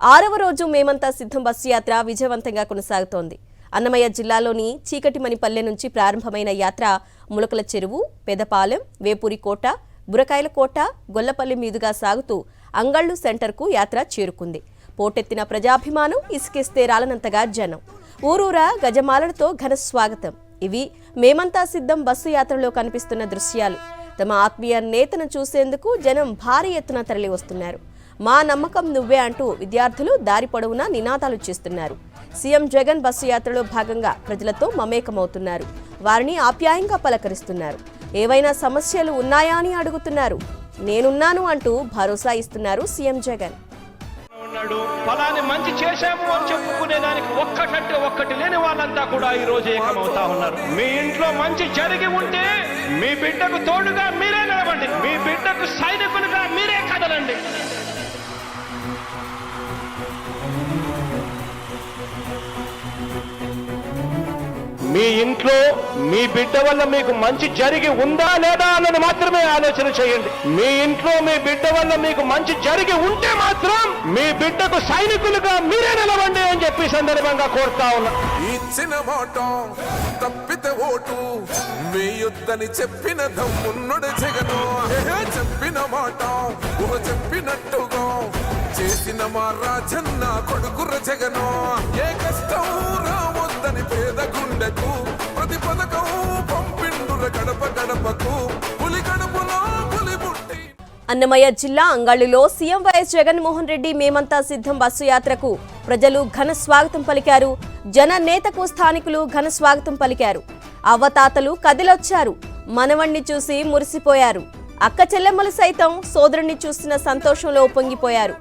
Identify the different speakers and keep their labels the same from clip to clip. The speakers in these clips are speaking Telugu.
Speaker 1: 6వ రోజు మేమంతా సిద్ధం బస్సు యాత్ర విజయవంతంగా కొనసాగుతోంది. అన్నమయ్య జిల్లాలోని చీకటిమణిపల్లె నుంచి ప్రారంభమైన యాత్ర ములకల చెరువు, పెదపాలెం, వేపూరి కోట, బురకాయల కోట, గొల్లపల్లి మీదుగా సాగుతూ అంగళ్ళు సెంటర్కు యాత్ర చేరుకుంది. పోటెత్తిన ప్రజాభిమానం, ఇసుకేస్తే రాలనంతగా జనం. ఊరూరా గజమాలలతో ఘన స్వాగతం. ఇవి మేమంతా సిద్ధం బస్సు యాత్రలో కనిపిస్తున్న దృశ్యాలు. తమ ఆత్మీయ నేతను చూసేందుకు జనం భారీ ఎత్తున తరలి వస్తున్నారు. మా నమ్మకం నువ్వే అంటూ విద్యార్థులు దారి పొడవునా నినాదాలు చేస్తున్నారు. సీఎం జగన్ బస్సు యాత్రలో భాగంగా ప్రజలతో మమేకమవుతున్నారు. వారిని ఆప్యాయంగా పలకరిస్తున్నారు. ఏవైనా సమస్యలు ఉన్నాయా అని అడుగుతున్నారు. నేనున్నాను అంటూ భరోసా ఇస్తున్నారు సీఎం జగన్.
Speaker 2: ఫలాన్ని మంచి చేశాము అని చెప్పుకునేదానికి ఒక్కటి లేని వాళ్ళంతా కూడా ఈ రోజు ఏకమవుతా ఉన్నారు. మీ ఇంట్లో మంచి జరిగి ఉంటే మీ బిడ్డకు తోడుగా మీరే నిలబండి, మీ బిడ్డకు సైనికులుగా మీరే కదలండి. మీ ఇంట్లో మీ బిడ్డ వల్ల మీకు మంచి జరిగి ఉందా లేదా అన్నది మాత్రమే ఆలోచన చేయండి. మీ ఇంట్లో మీ బిడ్డ వల్ల మీకు మంచి జరిగి ఉంటే మాత్రం మీ బిడ్డకు సైనికులుగా మీరే నిలవండి అని చెప్పి సందర్భంగా కోరుతా ఉన్నా.
Speaker 3: ఇచ్చిన మాట తప్పితే ఓటు వేయొద్దని చెప్పిన దమ్మున్నడు జగను. చెప్పిన మాట చెప్పినట్టుగా చేసిన మా రాజన్న కొడుకుర జగను. ఏ కష్టం రావద్దని పేద గుండెకు ప్రతి పథకం పంపిండుర గడప గడపకు పులి గడపలో పులి పుట్టి.
Speaker 1: అన్నమయ్య జిల్లా అంగళ్ళులో సీఎం వైఎస్ జగన్మోహన్ రెడ్డి మేమంతా సిద్ధం బస్సు యాత్రకు ప్రజలు ఘన స్వాగతం పలికారు. జన నేతకు స్థానికులు ఘన స్వాగతం పలికారు. అవ్వతాతలు కదిలొచ్చారు. మనవణ్ణి చూసి మురిసిపోయారు. అక్క చెల్లెమ్మలు సైతం సోదరుణ్ణి చూసిన సంతోషంలో పొంగిపోయారు.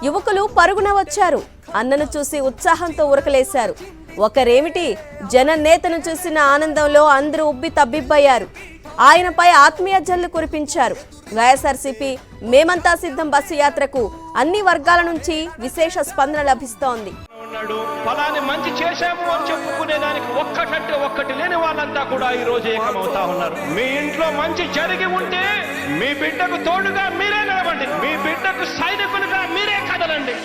Speaker 1: యువకులు పరుగున వచ్చారు. అన్నను చూసి ఉత్సాహంతో ఉరకలేశారు. ఒకరేమిటి, జన నేతను చూసిన ఆనందంలో అందరూ ఉబ్బి తబ్బిబ్బయ్యారు. ఆయనపై ఆత్మీయ జల్లు కురిపించారు. వైఎస్ఆర్సీపీ మేమంతా సిద్ధం బస్సు యాత్రకు అన్ని వర్గాల నుంచి విశేష స్పందన లభిస్తోంది.
Speaker 2: ఫలాన్ని మంచి చేశాము అని చెప్పుకునేదానికి ఒక్కటి లేని వాళ్ళంతా కూడా ఈ రోజు ఏకమవుతా ఉన్నారు. మీ ఇంట్లో మంచి జరిగి ఉంటే మీ బిడ్డకు తోడుగా మీరే నిలబండి, మీ బిడ్డకు సైనికులుగా మీరే కదలండి.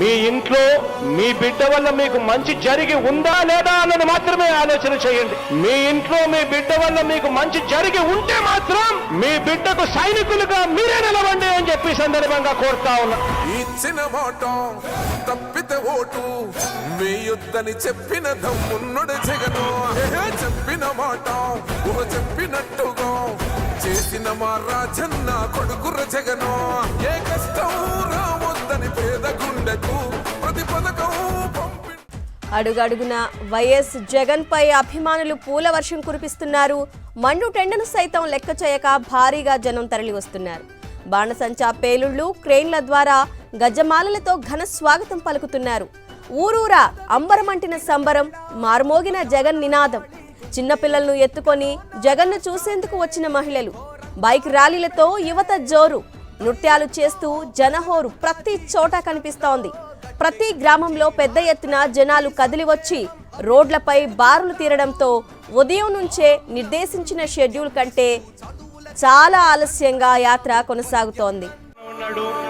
Speaker 2: మీ ఇంట్లో మీ బిడ్డ వల్ల మీకు మంచి జరిగి ఉందా లేదా అన్నది మాత్రమే ఆలోచన చేయండి. మీ ఇంట్లో మీ బిడ్డ వల్ల మీకు మంచి జరిగి ఉంటే మాత్రం మీ బిడ్డకు సైనికులుగా మీరే నిలవండి అని చెప్పి సందర్భంగా కోరుతా ఉన్నా.
Speaker 3: ఇచ్చిన మాట తప్పితే ఓటు వేయొద్దని చెప్పిన దమ్మున్నడు జగను. చెప్పిన మాట చెప్పినట్టుగా చేసిన మా రాజన్న కొడుకుర జగను. ఏ కష్టం రావద్దని పేద గుండెకు ప్రతి పథకం
Speaker 1: అడుగడుగున వైఎస్ జగన్ పై అభిమానులు పూల వర్షం కురిపిస్తున్నారు. మండు టెండను సైతం లెక్క చేయక భారీగా జనం తరలి వస్తున్నారు. బాణసంచా పేలుళ్లు, క్రేన్ల ద్వారా గజమాలలతో ఘన స్వాగతం పలుకుతున్నారు. ఊరూరా అంబరమంటిన సంబరం, మార్మోగిన జగన్ నినాదం. చిన్నపిల్లలను ఎత్తుకొని జగన్ను చూసేందుకు వచ్చిన మహిళలు, బైక్ ర్యాలీలతో యువత జోరు, నృత్యాలు చేస్తూ జనహోరు ప్రతి చోట కనిపిస్తోంది. ప్రతి గ్రామంలో పెద్ద ఎత్తున జనాలు కదిలి వచ్చి రోడ్లపై బారులు తీరడంతో ఉదయం నుంచే నిర్దేశించిన షెడ్యూల్ కంటే చాలా ఆలస్యంగా యాత్ర కొనసాగుతోంది.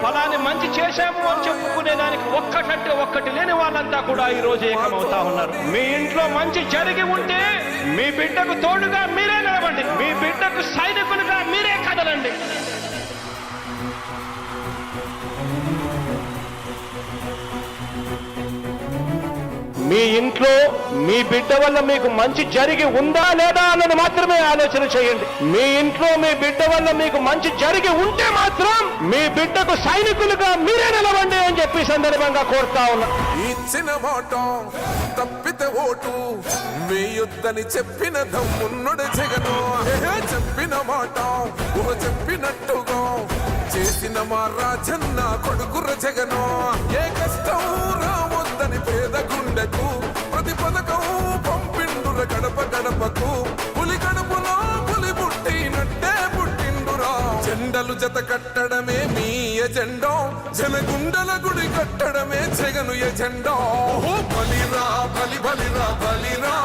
Speaker 2: ఫలాన్ని మంచి చేశాము అని చెప్పుకునేదానికి ఒక్కటి లేని వాళ్ళంతా కూడా ఈ రోజు ఏకమవుతా ఉన్నారు. మీ ఇంట్లో మంచి జరిగి ఉంటే మీ బిడ్డకు తోడుగా మీరే నిలబండి, మీ బిడ్డకు సైనికులుగా మీరే కదలండి. మీ ఇంట్లో మీ బిడ్డ వల్ల మీకు మంచి జరిగి ఉందా లేదా అన్నది మాత్రమే ఆలోచన చేయండి. మీ ఇంట్లో మీ బిడ్డ వల్ల మీకు మంచి జరిగి ఉంటే మాత్రం మీ బిడ్డకు సైనికులుగా మీరే నిలవండి అని చెప్పి సందర్భంగా కోరుతా ఉన్నా.
Speaker 3: ఇచ్చిన మాట తప్పితే ఓటు వేయొద్దని చెప్పిన దమ్మున్నడు జగను. చెప్పిన మాట చెప్పినట్టుగా చేసిన మా రాజన్న కొడుకుర జగను. ఏ కష్టం రావద్దని పేద గుండెకు ప్రతి పథకం పంపిండుర గడప గడపకు పులి గడపలో పులి పుట్టినట్టే పుట్టిండురా. జెండలు జత కట్టడమే మీ ఎజెండా, జనగుండల గుడి కట్టడమే జగను ఎజెండా. బలిరా బలిరా బలిరా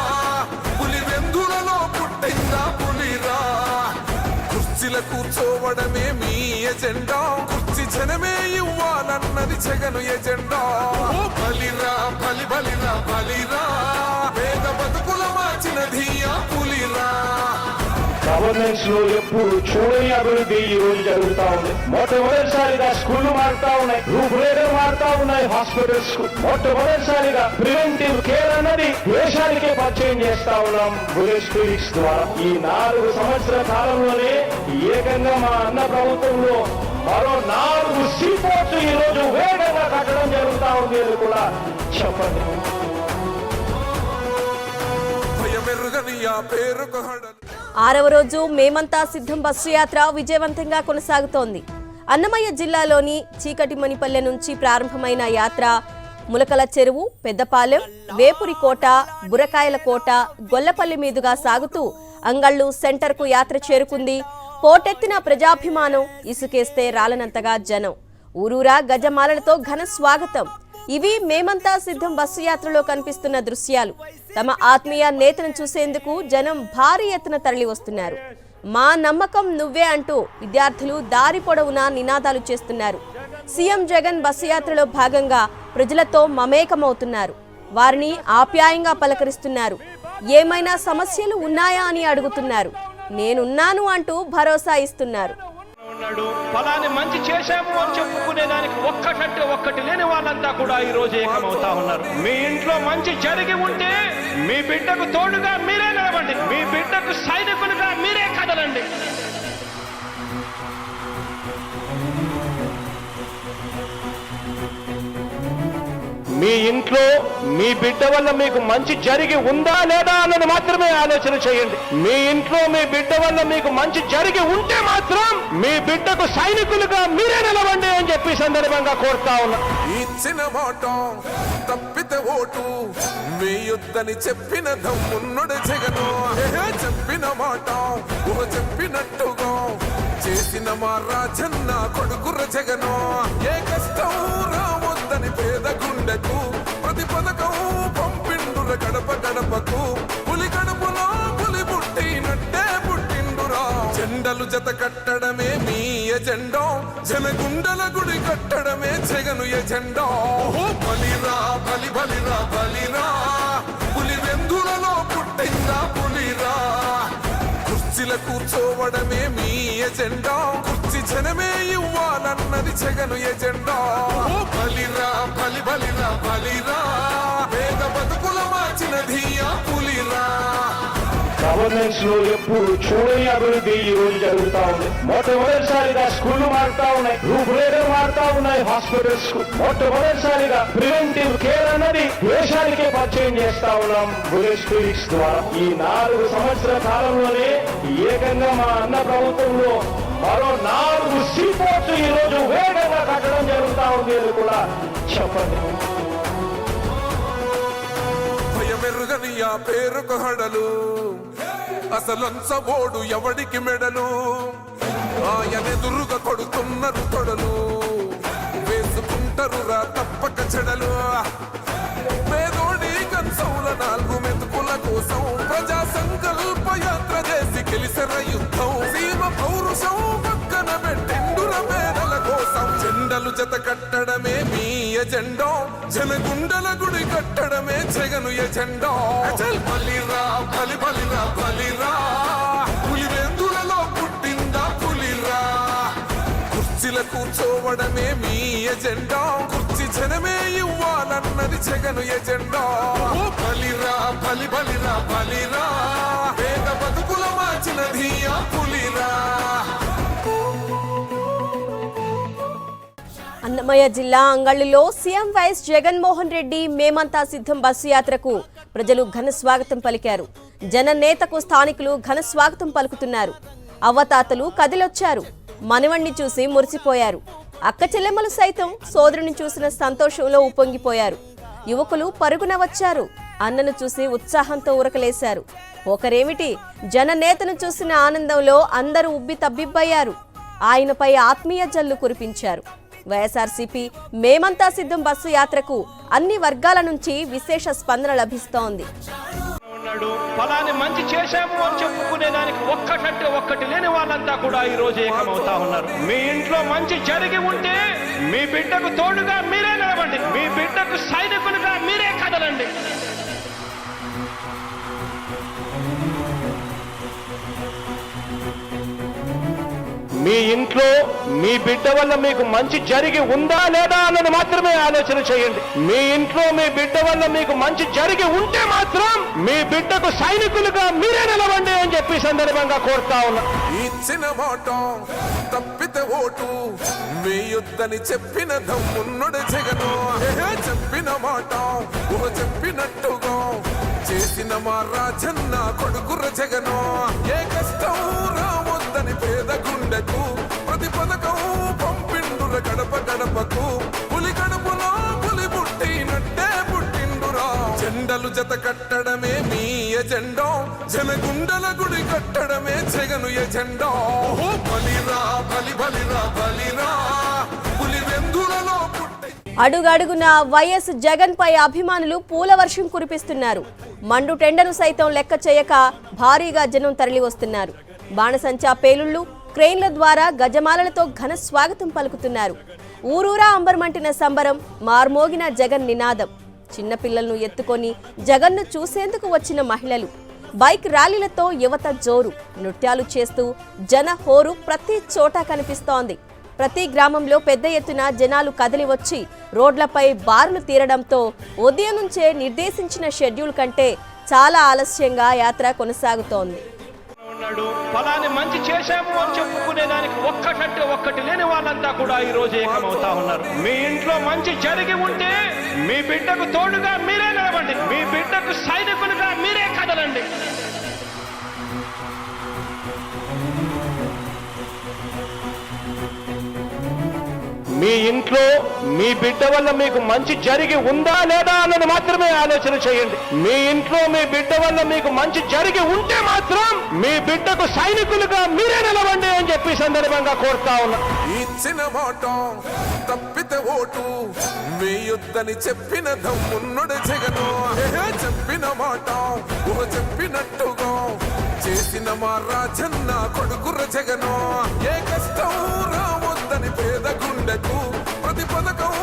Speaker 3: పులి వెందులలో పుట్టిందా పులిరా. కుర్చీల కూర్చోవడమే మీ ఎజెండా కుర్చీ జనమే ఇవ్వాలన్నది జగను ఎజెండా బలిరా బలి బలిరా బలిరా పేద బతుకుల మార్చిన ధీయా పులిరా
Speaker 2: గవర్నెన్స్ లో ఎప్పుడు చూడని అభివృద్ధి ఈ రోజు జరుగుతా ఉంది. మొట్టమొదటిసారిగా స్కూళ్లు మారుతా ఉన్నాయి, రూపురేఖలు మారుతా ఉన్నాయి. హాస్పిటల్స్ మొట్టమొదటిసారిగా ప్రివెంటివ్ కేర్ అన్నది దేశానికే పరిచయం చేస్తా ఉన్నాం బుల్లెట్ క్లినిక్స్ ద్వారా. ఈ 4 సంవత్సరాల కాలంలోనే ఏకంగా మా అన్న ప్రభుత్వంలో మరో 4 సీపోర్ట్స్ ఈ రోజు వేగంగా కట్టడం జరుగుతా ఉంది అని కూడా చెప్పండి.
Speaker 3: భయమెరుగని ఆ పేరుకు హడలు
Speaker 1: 6వ రోజు మేమంతా సిద్ధం బస్సు యాత్ర విజయవంతంగా కొనసాగుతోంది. అన్నమయ్య జిల్లాలోని చీకటిమణిపల్లె నుంచి ప్రారంభమైన యాత్ర ములకల చెరువు, పెద్దపాలెం, వేపురికోట, బురకాయల కోట, గొల్లపల్లి మీదుగా సాగుతూ అంగళ్ళు సెంటర్కు యాత్ర చేరుకుంది. పోటెత్తిన ప్రజాభిమానం, ఇసుకేస్తే రాలనంతగా జనం, ఊరూరా గజమాలలతో ఘన స్వాగతం. ఇవి మేమంతా సిద్ధం బస్సు యాత్రలో కనిపిస్తున్న దృశ్యాలు. తమ ఆత్మీయ నేతను చూసేందుకు జనం భారీ ఎత్తున తరలి వస్తున్నారు. మా నమ్మకం నువ్వే అంటూ విద్యార్థులు దారి పొడవునా నినాదాలు చేస్తున్నారు. సీఎం జగన్ బస్సు యాత్రలో భాగంగా ప్రజలతో మమేకమవుతున్నారు. వారిని ఆప్యాయంగా పలకరిస్తున్నారు. ఏమైనా సమస్యలు ఉన్నాయా అని అడుగుతున్నారు. నేనున్నాను అంటూ భరోసా ఇస్తున్నారు.
Speaker 2: ఫలాన్ని మంచి చేశాము అని చెప్పుకునే దానికి ఒక్కటంటే ఒక్కటి లేని వాళ్ళంతా కూడా ఈ రోజు ఏకమవుతా ఉన్నారు. మీ ఇంట్లో మంచి జరిగి ఉంటే మీ బిడ్డకు తోడుగా మీరే నిలబండి, మీ బిడ్డకు సైనికులుగా మీరే కదలండి. మీ ఇంట్లో మీ బిడ్డ వల్ల మీకు మంచి జరిగి ఉందా లేదా అన్నది మాత్రమే ఆలోచన చేయండి. మీ ఇంట్లో మీ బిడ్డ వల్ల మీకు మంచి జరిగి ఉంటే మాత్రం మీ బిడ్డకు సైనికులుగా మీరే నిలవండి అని చెప్పి సందర్భంగా కోరుతా ఉన్నా.
Speaker 3: ఇచ్చిన మాట తప్పితే ఓటు వేయొద్దని చెప్పిన దమ్మున్నడు జగను చెప్పిన మాట చెప్పినట్టుగా చేసిన మా రాజన్న కొడుకుర జగను ఏ కష్టం రావద్దని పేద గుండెకు ప్రతి పథకం పంపిండుర గడప గడపకు పులి గడపలో పులి పుట్టినట్టే పుట్టిండురా జెండలు జత కట్టడమే మీ ఎజెండా జనగుండల గుడి కట్టడమే జగను ఎజెండా బలిరా బలి బలిరా బలిరా పులి వెందులలో పుట్టిందా పులిరా కుర్చీల కూర్చోవడమే మీ ఎజెండా కుర్చీ జనమే ఇవ్వాలన్నది జగను ఎజెండా బలిరా బలి బలిరా బలిరా పేద బతుకుల మార్చిన ధీయా పులిరా
Speaker 2: గవర్నెన్స్ లో ఎప్పుడు చూడని అభివృద్ధి ఈ రోజు జరుగుతా ఉంది. మొట్టమొదటిసారిగా స్కూళ్లు మారుతా ఉన్నాయి, రూపురేఖలు మారుతా ఉన్నాయి. హాస్పిటల్స్ మొట్టమొదటిసారిగా ప్రివెంటివ్ కేర్ అన్నది దేశానికే పరిచయం చేస్తా ఉన్నాం బుల్లెట్ క్లినిక్స్ ద్వారా. ఈ 4 సంవత్సరాల కాలంలోనే ఏకంగా మా అన్న ప్రభుత్వంలో మరో 4 సీపోర్ట్స్ ఈ రోజు వేగంగా కట్టడం జరుగుతా ఉంది అని కూడా చెప్పండి.
Speaker 3: భయమెరుగని ఆ పేరుకు హడలు అసలంచబోడు ఎవడికి మెడలు ఆయనెదురుగా కొడుతున్నారు తొడలు వేసుకుంటారు రా తప్పక చెడలు పేదోడి కంచౌల 4 మెతుకుల కోసం ప్రజా సంకల్ప యాత్ర చేసి గెలిసిన యుద్ధం సీమ పౌరుషం పక్కన పెట్టిండుర పేదల కోసం జెండలు జత కట్టడమే మీ ఎజెండా జనగుండల గుడి కట్టడమే జగను ఎజెండా బలిరా బలి బలిరా బలిరా పులి వెందులలో పుట్టిందా పులిరా కుర్చీల కూర్చోవడమే మీ ఎజెండా కుర్చీ జనమే ఇవ్వాలన్నది జగను ఎజెండా బలిరా బలి బలిరా బలిరా పేద బతుకుల మార్చిన ధీయా పులిరా
Speaker 1: అన్నమయ్య జిల్లా అంగళ్ళులో సీఎం వైఎస్ జగన్మోహన్ రెడ్డి మేమంతా సిద్ధం బస్సు యాత్రకు ప్రజలు ఘన స్వాగతం పలికారు. జననేతకు స్థానికులు ఘన స్వాగతం పలుకుతున్నారు. అవ్వతాతలు కదిలొచ్చారు. మనవణ్ణి చూసి మురిసిపోయారు. అక్క చెల్లెమ్మలు సైతం సోదరుని చూసిన సంతోషంలో ఉప్పొంగిపోయారు. యువకులు పరుగున వచ్చారు. అన్నను చూసి ఉత్సాహంతో ఉరకలేశారు. ఒకరేమిటి, జననేతను చూసిన ఆనందంలో అందరూ ఉబ్బి తబ్బిబ్బయ్యారు. ఆయనపై ఆత్మీయ జల్లు కురిపించారు. వైఎస్ఆర్సీపీ మేమంతా సిద్ధం బస్సు యాత్రకు అన్ని వర్గాల నుంచి విశేష స్పందన లభిస్తోంది.
Speaker 2: ఫలాన్ని మంచి చేశాము అని చెప్పుకునే దానికి ఒక్కటంటే ఒక్కటి లేని వాళ్ళంతా కూడా ఈ రోజు ఏకమవుతా ఉన్నారు. మీ ఇంట్లో మంచి జరిగి ఉంటే మీ బిడ్డకు తోడుగా మీరే నిలబండి, మీ బిడ్డకు సైనికులుగా మీరే కదలండి. మీ ఇంట్లో మీ బిడ్డ వల్ల మీకు మంచి జరిగి ఉందా లేదా అన్నది మాత్రమే ఆలోచన చేయండి. మీ ఇంట్లో మీ బిడ్డ వల్ల మీకు మంచి జరిగి ఉంటే మాత్రం మీ బిడ్డకు సైనికులుగా మీరే నిలవండి అని చెప్పి సందర్భంగా కోరుతా ఉన్నా.
Speaker 3: ఇచ్చిన మాట తప్పితే ఓటు వేయొద్దని చెప్పిన దమ్మున్నడు జగను. చెప్పిన మాట చెప్పినట్టుగా చేసిన మా రాజన్న కొడుకుర జగను. ఏ కష్టం రావద్దని పేద గుండెకు ప్రతి పథకం పంపిండుర గడప గడపకు. పులి గడపలో పులి పుట్టినట్టే పుట్టిండురా. జెండలు జత కట్టడమే మీ ఎజెండా, జనగుండల గుడి కట్టడమే జగను ఎజెండా. బలిరా బలి బలిరా బలిరా పులి వెందులలో పుట్టి.
Speaker 1: అడుగడుగున వైఎస్ జగన్ పై అభిమానులు పూల వర్షం కురిపిస్తున్నారు. మండు టెండను సైతం లెక్క చేయక భారీగా జనం తరలి వస్తున్నారు. బాణసంచా పేలుళ్లు, క్రెయిన్ల ద్వారా గజమాలలతో ఘన స్వాగతం పలుకుతున్నారు. ఊరూరా అంబర్మంటిన సంబరం, మార్మోగిన జగన్ నినాదం. చిన్నపిల్లలను ఎత్తుకొని జగన్ను చూసేందుకు వచ్చిన మహిళలు, బైక్ ర్యాలీలతో యువత జోరు, నృత్యాలు చేస్తూ జన హోరు ప్రతి చోట కనిపిస్తోంది. ప్రతి గ్రామంలో పెద్ద ఎత్తున జనాలు కదిలి వచ్చి రోడ్లపై బారులు తీరడంతో ఉదయం నుంచే నిర్దేశించిన షెడ్యూల్ కంటే చాలా ఆలస్యంగా యాత్ర కొనసాగుతోంది.
Speaker 2: ఫలాన్ని మంచి చేశాము అని చెప్పుకునే దానికి ఒక్కటంటే ఒక్కటి లేని వాళ్ళంతా కూడా ఈ రోజు ఏకమవుతా ఉన్నారు. మీ ఇంట్లో మంచి జరిగి ఉంటే మీ బిడ్డకు తోడుగా మీరే నిలబండి, మీ బిడ్డకు సైనికులుగా మీరే కదలండి. మీ ఇంట్లో మీ బిడ్డ వల్ల మీకు మంచి జరిగి ఉందా లేదా అన్నది మాత్రమే ఆలోచన చేయండి. మీ ఇంట్లో మీ బిడ్డ వల్ల మీకు మంచి జరిగి ఉంటే మాత్రం మీ బిడ్డకు సైనికులుగా మీరే నిలవండి అని చెప్పి సందర్భంగా కోరుతా ఉన్నా.
Speaker 3: ఇచ్చిన మాట తప్పితే ఓటు వేయొద్దని చెప్పిన దమ్మున్నడు జగను. చెప్పిన మాట చెప్పినట్టుగా చేసిన మా రాజన్న కొడుకుర జగను. ఏ కష్టం రావద్దని పేద గుండెకు ప్రతి పథకం